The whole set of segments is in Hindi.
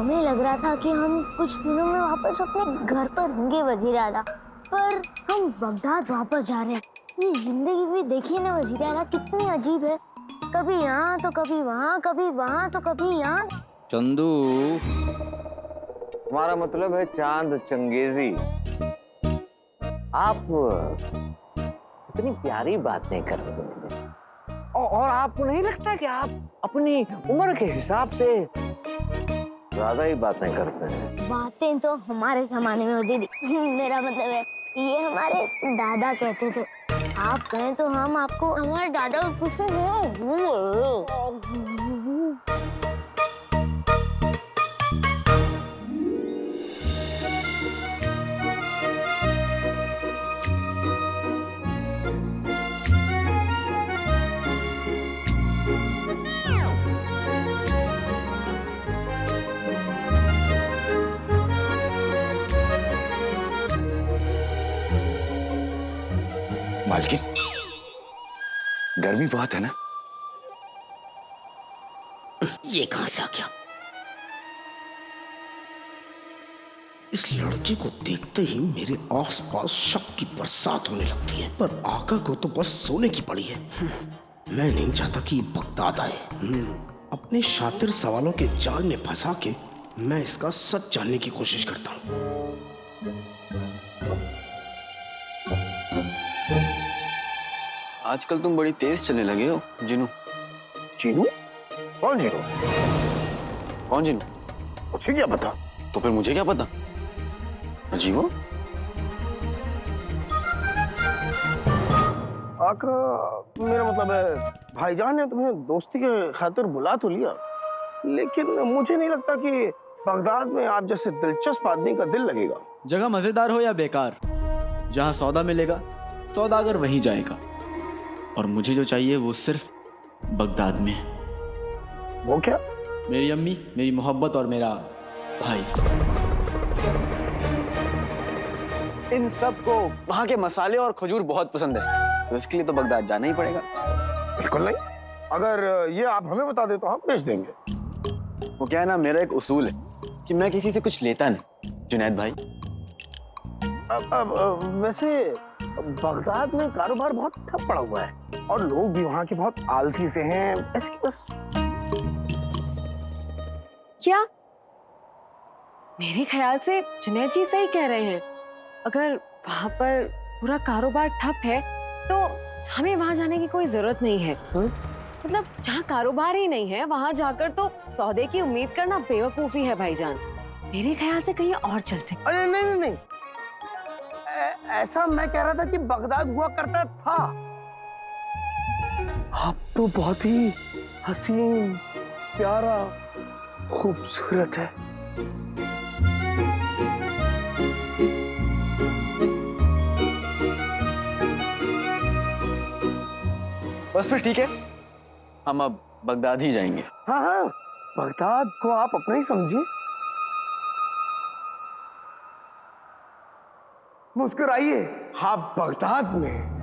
हमें लग रहा था कि हम कुछ दिनों में वापस अपने घर पर होंगे वजीर आला, पर हम बगदाद वापस जा रहे हैं। ये जिंदगी भी देखिए ना वजीर आला, कितनी अजीब है। कभी यहाँ तो कभी वहाँ, कभी वहाँ तो कभी यहाँ। चंदू, हमारा मतलब है चांद चंगेजी। आप इतनी प्यारी बातें करते हैं और आपको नहीं लगता कि आप अपनी उम्र के हिसाब से ज्यादा ही बातें करते हैं? बातें तो हमारे जमाने में होती थी। मेरा मतलब है ये हमारे दादा कहते थे। आप कहें तो हम आपको हमारे दादा को मालकिन, गर्मी बहुत है ना? ये कहां से आ गया? इस लड़के को देखते ही मेरे आसपास शक की बरसात होने लगती है, पर आका को तो बस सोने की पड़ी है। मैं नहीं चाहता कि ये बगदाद आए। अपने शातिर सवालों के जाल में फंसा के मैं इसका सच जानने की कोशिश करता हूँ। आजकल तुम बड़ी तेज चलने लगे हो जिनू। जीनू? कौन जीनू? कौन जिनू? मुझे क्या पता? तो फिर मुझे क्या पता? अजीब हो। आका, मेरा मतलब है भाईजान ने तुम्हें दोस्ती के खातिर बुला तो लिया, लेकिन मुझे नहीं लगता कि बगदाद में आप जैसे दिलचस्प आदमी का दिल लगेगा। जगह मजेदार हो या बेकार, जहाँ सौदा मिलेगा सौदागर वहीं जाएगा, और मुझे जो चाहिए वो सिर्फ बगदाद में है। वो क्या? मेरी अम्मी, मेरी मोहब्बत और मेरा भाई। इन सबको वहाँ के मसाले और खजूर बहुत पसंद है, तो इसके लिए तो बगदाद जाना ही पड़ेगा। बिल्कुल नहीं, अगर ये आप हमें बता दे तो हम भेज देंगे। वो क्या है ना, मेरा एक उसूल है कि मैं किसी से कुछ लेता नहीं, जुनैद भाई। वैसे बगदाद में कारोबार बहुत ठप पड़ा हुआ है और लोग भी वहाँ के बहुत आलसी से हैं। ऐसे बस क्या? मेरे ख्याल से जुनैद जी सही कह रहे हैं। अगर वहाँ पर पूरा कारोबार ठप है तो हमें वहाँ जाने की कोई जरूरत नहीं है। मतलब जहाँ कारोबार ही नहीं है वहाँ जाकर तो सौदे की उम्मीद करना बेवकूफी है भाईजान। मेरे ख्याल से कहीं और चलते। अरे नहीं नहीं नहीं, ऐसा मैं कह रहा था कि बगदाद हुआ करता था। अब तो बहुत ही हसीन, प्यारा, खूबसूरत है। बस फिर ठीक है, हम अब बगदाद ही जाएंगे। हाँ हाँ, बगदाद को आप अपना ही समझिए। मुस्कुराइए, आप बगदाद में।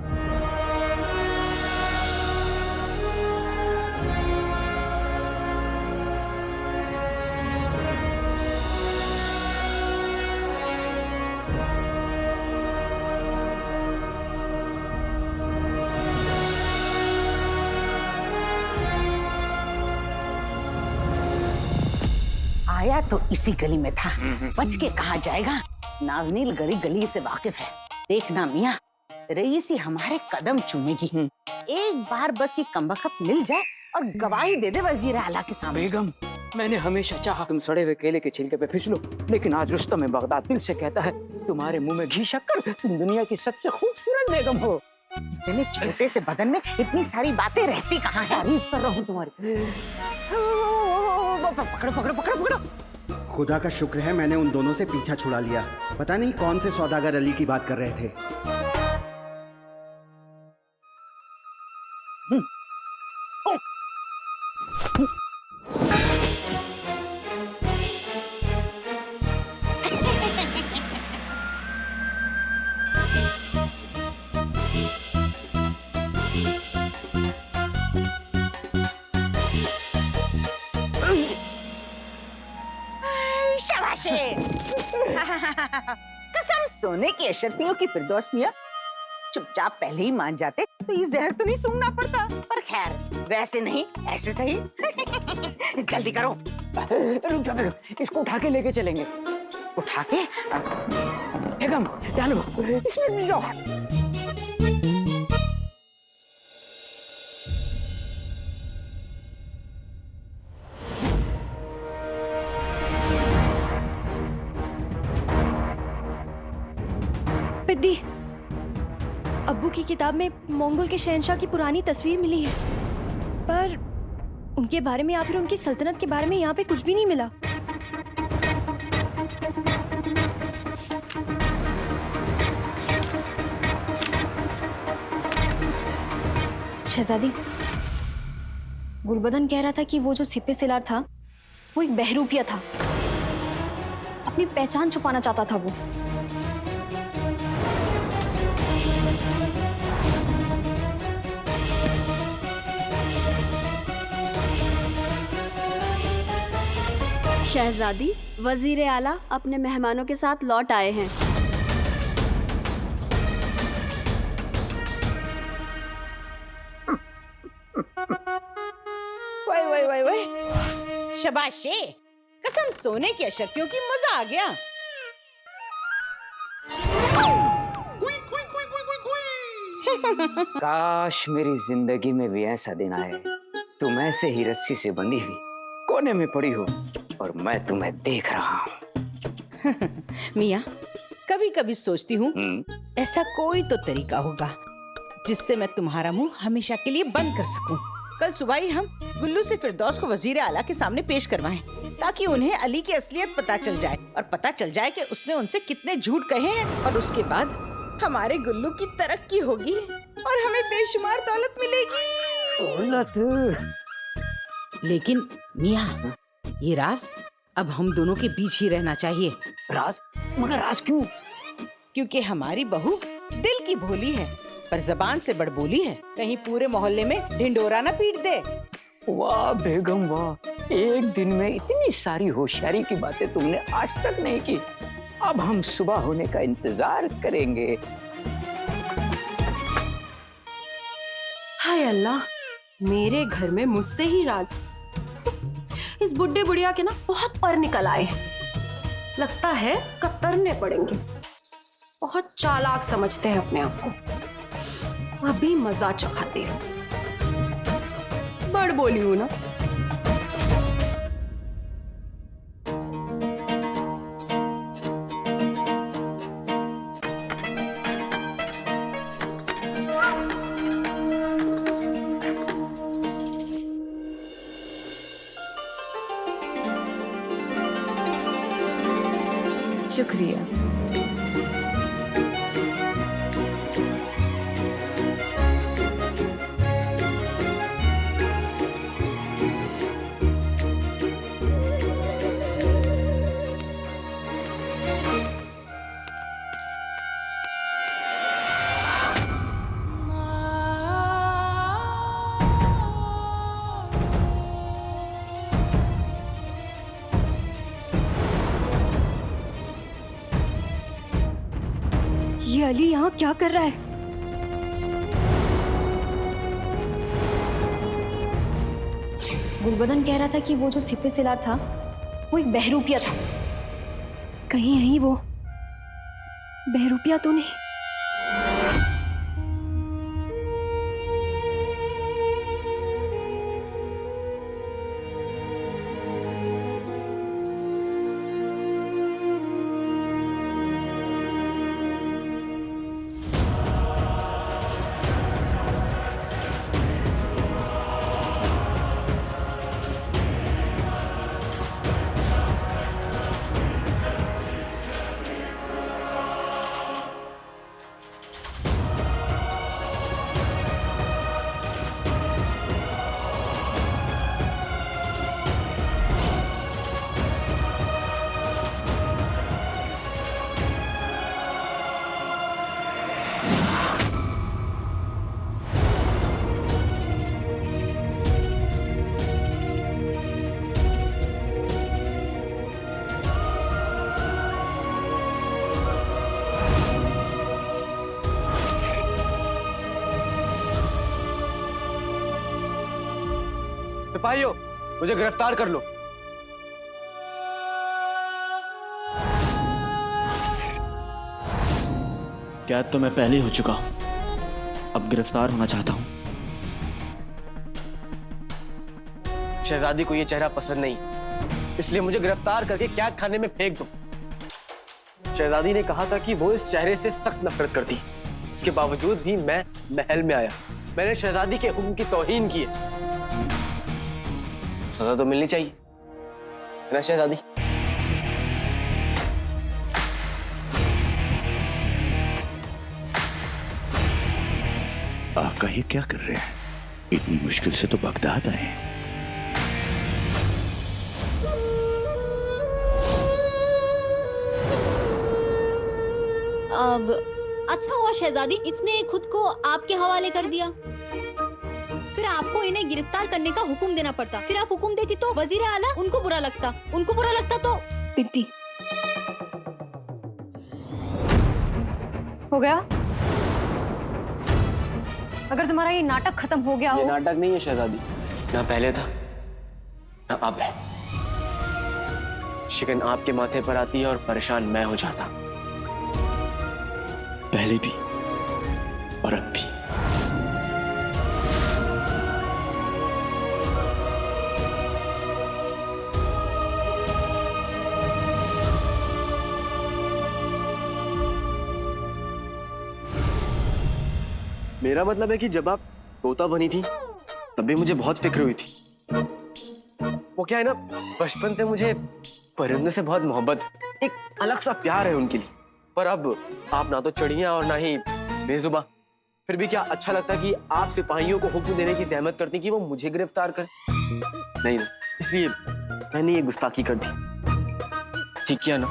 आया तो इसी गली में था, बच के कहा जाएगा। नाज़नील गली गली से वाकिफ है। देखना मियाँ, रईसी हमारे कदम चूमेगी। एक बार बस ये कमबख्त मिल जाए और गवाही दे दे वजीर आला के सामने। बेगम, मैंने हमेशा चाहा तुम सड़े हुए केले के छिलके पे फिसलो, लेकिन आज रुस्तम बगदाद दिल से कहता है तुम्हारे मुंह में घी शक्कर, तुम दुनिया की सबसे खूबसूरत बेगम हो। इतने छोटे से बदन में इतनी सारी बातें रहती कहाँ है? तारीफ कर रहा हूँ तुम्हारी। पकड़ो पकड़ो पकड़ो पकड़ो। खुदा का शुक्र है मैंने उन दोनों से पीछा छुड़ा लिया। पता नहीं कौन से सौदागर अली की बात कर रहे थे। शाबाशे। कसम सोने की अशरफियों की फिरदौस मियां, चुपचाप पहले ही मान जाते तो ये जहर तो नहीं सूंघना पड़ता। पर खैर, वैसे नहीं ऐसे सही। जल्दी करो। रुक जाओ बेगम, इसको उठा के लेके चलेंगे। उठा के बेगम डालो इसमें जाओ। पिद्दी, अब्बू की किताब में मंगोल के शहंशाह की पुरानी तस्वीर मिली है, पर उनके बारे में या फिर उनकी सल्तनत के बारे में यहाँ पे कुछ भी नहीं मिला। शहजादी, गुलबदन कह रहा था कि वो जो सिपे सिलार था वो एक बहरूपिया था, अपनी पहचान छुपाना चाहता था वो। शहजादी, वजीर आला अपने मेहमानों के साथ लौट आए हैं। वही शाबाशे। कसम सोने की अशरफियों की, मजा आ गया। काश मेरी जिंदगी में भी ऐसा दिन आए, तुम ऐसे ही रस्सी से बंधी हुई कोने में पड़ी हो और मैं तुम्हें देख रहा हूँ। मियाँ, कभी कभी सोचती हूँ ऐसा कोई तो तरीका होगा जिससे मैं तुम्हारा मुंह हमेशा के लिए बंद कर सकूं। कल सुबह ही हम गुल्लू से फिरदौस को वजीर आला के सामने पेश करवाएं, ताकि उन्हें अली की असलियत पता चल जाए और पता चल जाए कि उसने उनसे कितने झूठ कहे हैं। और उसके बाद हमारे गुल्लू की तरक्की होगी और हमें बेशुमार दौलत मिलेगी। लेकिन मियाँ, ये राज अब हम दोनों के बीच ही रहना चाहिए। राज? मगर राज क्यों? क्योंकि हमारी बहू दिल की भोली है पर जबान से बड़बोली है, कहीं पूरे मोहल्ले में ढिंडोरा ना पीट दे। वाह बेगम वाह, एक दिन में इतनी सारी होशियारी की बातें तुमने आज तक नहीं की। अब हम सुबह होने का इंतजार करेंगे। हाय अल्लाह, मेरे घर में मुझसे ही राज। इस बुड्ढे बुढ़िया के ना बहुत पर निकल आए हैं, लगता है कतरने पड़ेंगे। बहुत चालाक समझते हैं अपने आप को, अभी मजा चखाते हैं। बड़ बोली हूं ना। शुक्रिया। ये अली यहाँ क्या कर रहा है? गुलबदन कह रहा था कि वो जो सिपे सिलार था वो एक बहरूपिया था, कहीं यही वो बहरूपिया तो नहीं? सिपाहियों, मुझे गिरफ्तार कर लो। कैद तो मैं पहले ही हो चुका हूं, अब गिरफ्तार होना चाहता हूं। शहजादी को ये चेहरा पसंद नहीं, इसलिए मुझे गिरफ्तार करके कैद खाने में फेंक दो। शहजादी ने कहा था कि वो इस चेहरे से सख्त नफरत करती, इसके बावजूद भी मैं महल में आया। मैंने शहजादी के हुक्म की तौहीन की है, सजा तो मिलनी चाहिए, है ना शहजादी? आका ये क्या कर रहे हैं? इतनी मुश्किल से तो बगदाद आए हैं। अब अच्छा हुआ शहजादी, इसने खुद को आपके हवाले कर दिया। फिर आपको इन्हें गिरफ्तार करने का हुक्म देना पड़ता। फिर आप हुक्म देती तो वजीर आला उनको बुरा लगता, उनको बुरा लगता तो बिन्ती हो गया। अगर तुम्हारा ये नाटक खत्म हो गया ये हो। नाटक नहीं है शहजादी, ना पहले था ना अब है। शिकन आपके माथे पर आती है और परेशान मैं हो जाता, पहले भी और अब भी। मेरा मतलब है कि जब आप तोता बनी थी तब भी मुझे बहुत फिक्र हुई थी। वो क्या है ना, बचपन से मुझे परिंदे से बहुत मोहब्बत, एक अलग सा प्यार है उनके लिए। पर अब आप ना तो चढ़िया और ना ही बेजुबां, फिर भी क्या अच्छा लगता कि आप सिपाहियों को हुक्म देने की जहमत करती कि वो मुझे गिरफ्तार करें? नहीं, इसलिए मैंने ये गुस्ताखी कर दी। ठीक किया ना?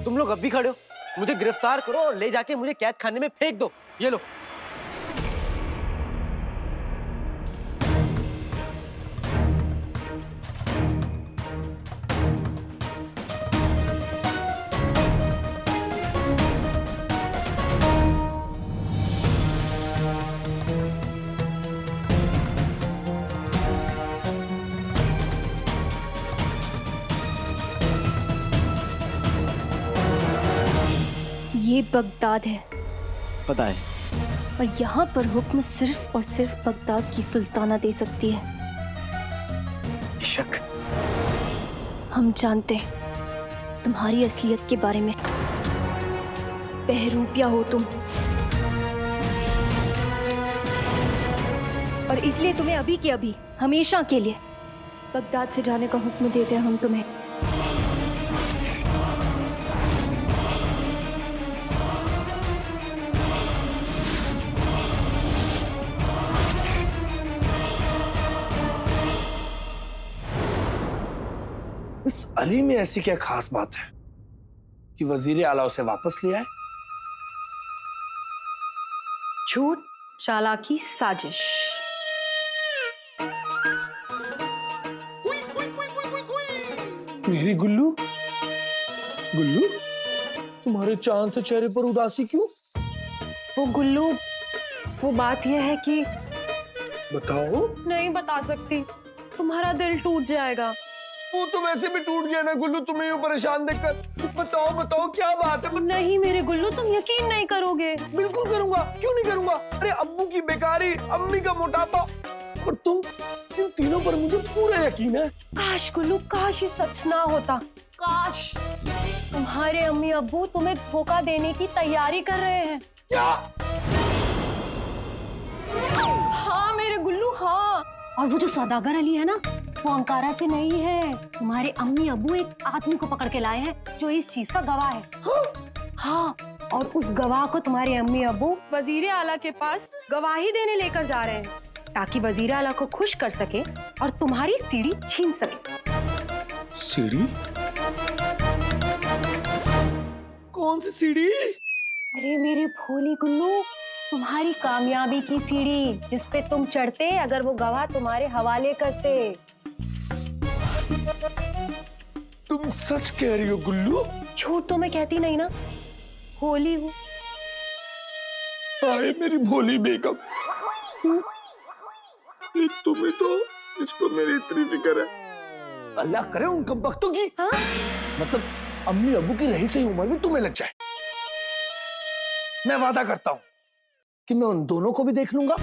तुम लोग अब भी खड़े हो, मुझे गिरफ्तार करो और ले जाके मुझे कैद खाने में फेंक दो। ये लो। ये बगदाद है, पता है, और यहाँ पर हुक्म सिर्फ और सिर्फ बगदाद की सुल्ताना दे सकती है। शक हम जानते हैं तुम्हारी असलियत के बारे में। बहरूपिया हो तुम, और इसलिए तुम्हें अभी के अभी हमेशा के लिए बगदाद से जाने का हुक्म देते हैं हम तुम्हें। इस अली में ऐसी क्या खास बात है कि वजीर आला उसे वापस ले आए? झूठ, चालाकी, साजिश। मेरी गुल्लू, गुल्लू, तुम्हारे चांद से चेहरे पर उदासी क्यों? वो गुल्लू, वो बात यह है कि बताओ। नहीं बता सकती, तुम्हारा दिल टूट जाएगा। वो तो वैसे भी टूट गया ना गुल्लू, तुम्हें यूं परेशान देखकर। बताओ बताओ क्या बात है? नहीं मेरे गुल्लू, तुम यकीन नहीं करोगे। बिल्कुल करूंगा, क्यों नहीं करूंगा? अरे अब्बू की बेकारी, अम्मी का मोटापा और तुम, इन तीनों पर मुझे पूरा यकीन है। काश गुल्लू, काश ये सच ना होता। काश तुम्हारे अम्मी अब्बू तुम्हें धोखा देने की तैयारी कर रहे हैं। क्या? हाँ मेरे गुल्लू, हाँ। और वो जो सौदागर अली है ना, वो अंकारा से नहीं है। तुम्हारे अम्मी अब्बू एक आदमी को पकड़ के लाए हैं जो इस चीज का गवाह है। हाँ, और उस गवाह को तुम्हारे अम्मी अब्बू वजीर आला के पास गवाही देने लेकर जा रहे हैं, ताकि वजीर आला को खुश कर सके और तुम्हारी सीढ़ी छीन सके। सीढ़ी? कौन सी सीढ़ी? अरे मेरे भोली गुल्लू, तुम्हारी कामयाबी की सीढ़ी, जिस पे तुम चढ़ते अगर वो गवाह तुम्हारे हवाले करते। तुम सच कह रही हो गुल्लू? झूठ तो मैं कहती नहीं ना, भोली हूँ। हाय मेरी भोली बेगम। एक तुम ही तो जिसको मेरी इतनी फिक्र है। अल्लाह करे उन कमबख्तों की मतलब अम्मी अब्बू की रही सही उम्र भी तुम्हें लग जाए। मैं वादा करता हूं कि मैं उन दोनों को भी देख लूंगा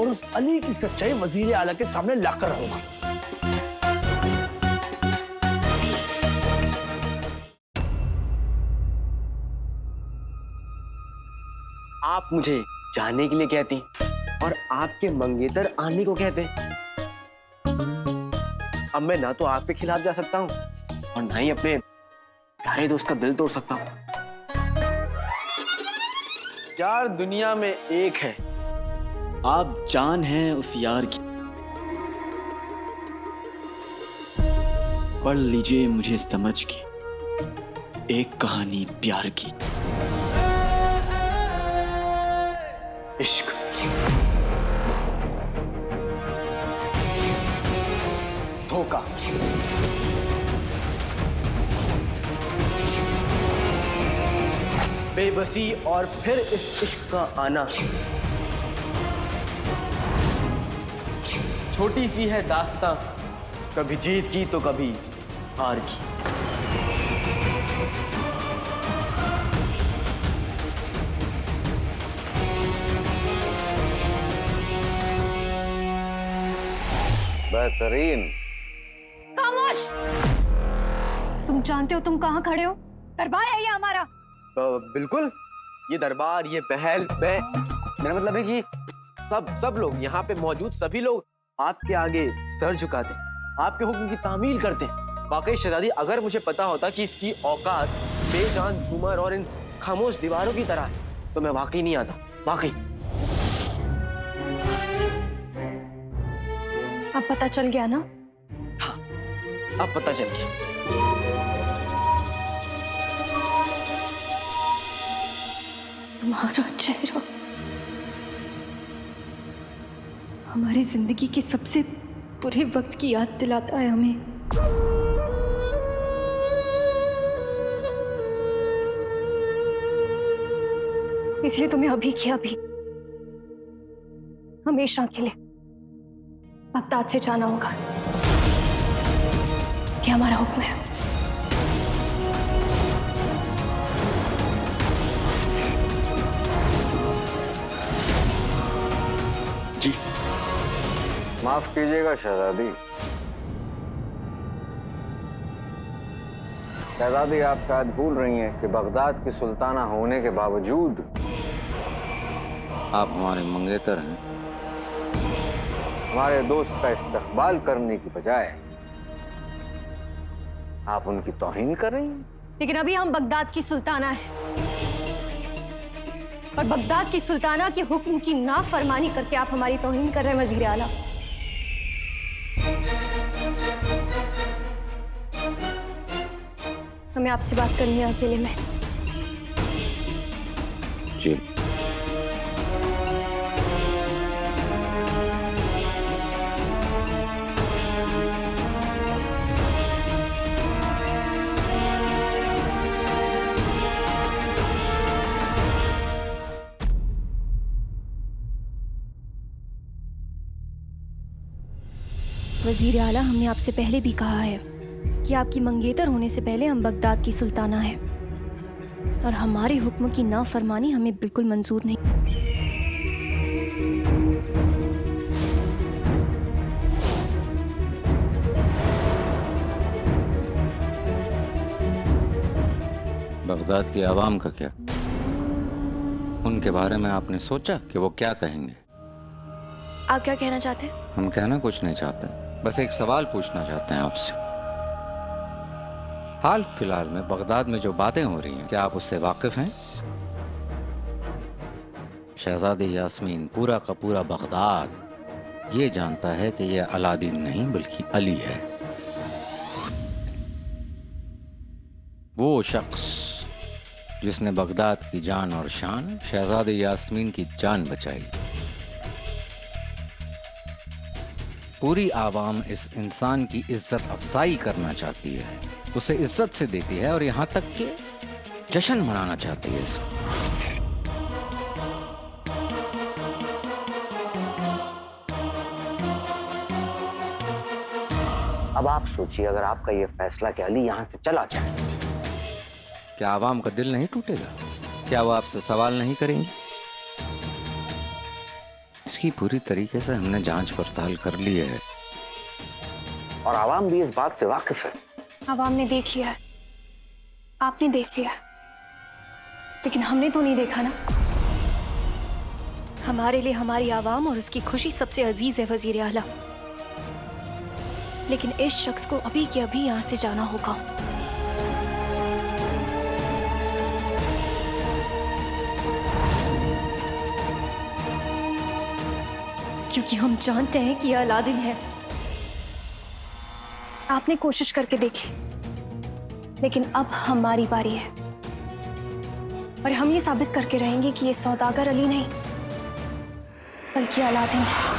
और उस अली की सच्चाई वजीर आला के सामने लाकर रहूंगा। आप मुझे जाने के लिए कहती और आपके मंगेतर आने को कहते। अब मैं ना तो आपके खिलाफ जा सकता हूं और ना ही अपने प्यारे दोस्त का दिल तोड़ सकता हूं। यार दुनिया में एक है, आप जान हैं उस यार की। पढ़ लीजिए मुझे समझ के एक कहानी प्यार की। इश्क धोखा बेबसी और फिर इस इश्क का आना। छोटी सी है दास्तां, कभी जीत की तो कभी हार की। बेहतरीन। खामोश! तुम जानते हो तुम कहाँ खड़े हो? दरबार है ये हमारा। बिल्कुल, ये दरबार, ये महल, मेरा मतलब है कि सब लोग यहाँ पे मौजूद सभी लोग आपके आगे सर झुकाते, आपके हुक्म की तामील करते। वाकई शहजादी, अगर मुझे पता होता कि इसकी औकात बेजान झूमर और इन खामोश दीवारों की तरह है तो मैं वाकई नहीं आता। वाकई अब पता चल गया ना? हाँ, अब पता चल गया। तुम्हारा चेहरा हमारी जिंदगी के सबसे बुरे वक्त की याद दिलाता है हमें। इसलिए तुम्हें अभी के अभी हमेशा के लिए बगदाद से जाना होगा। ये हमारा हुक्म है। जी माफ कीजिएगा शहजादी। शहजादी, आप शायद भूल रही हैं कि बगदाद की सुल्ताना होने के बावजूद आप हमारे मंगेतर हैं। हमारे दोस्त का इस्तकबाल करने की बजाय आप उनकी तौहीन कर रही हैं। लेकिन अभी हम बगदाद की सुल्ताना है और बगदाद की सुल्ताना के हुक्म की नाफरमानी करके आप हमारी तौहीन कर रहे हैं वजीर आला। हमें आपसे बात करनी है अकेले में। जी। वजीर आला, हमने आपसे पहले भी कहा है कि आपकी मंगेतर होने से पहले हम बगदाद की सुल्ताना हैं और हमारे हुक्म की नाफरमानी हमें बिल्कुल मंजूर नहीं। बगदाद की आवाम का क्या? उनके बारे में आपने सोचा कि वो क्या कहेंगे? आप क्या कहना चाहते हैं? हम कहना कुछ नहीं चाहते, बस एक सवाल पूछना चाहते हैं आपसे। हाल फिलहाल में बगदाद में जो बातें हो रही हैं, क्या आप उससे वाकिफ हैं? शहजादी यास्मीन, पूरा का पूरा बगदाद ये जानता है कि यह अलादीन नहीं बल्कि अली है। वो शख्स जिसने बगदाद की जान और शान, शहजादी यास्मीन की जान बचाई। पूरी आवाम इस इंसान की इज्जत अफजाई करना चाहती है, उसे इज्जत से देती है और यहाँ तक कि जश्न मनाना चाहती है इसको। अब आप सोचिए अगर आपका ये फैसला कि अली यहाँ से चला जाए, क्या आवाम का दिल नहीं टूटेगा? क्या वो आपसे सवाल नहीं करेंगे? इसकी पूरी तरीके से हमने जांच पड़ताल कर ली है और आवाम भी इस बात से वाकिफ है। आवाम ने देख लिया है, आपने देख लिया है, लेकिन हमने तो नहीं देखा ना। हमारे लिए हमारी आवाम और उसकी खुशी सबसे अजीज है वजीर आला, लेकिन इस शख्स को अभी के अभी यहाँ से जाना होगा। क्योंकि हम जानते हैं कि यह अलादीन है। आपने कोशिश करके देखी, लेकिन अब हमारी बारी है और हम ये साबित करके रहेंगे कि ये सौदागर अली नहीं बल्कि अलादीन है।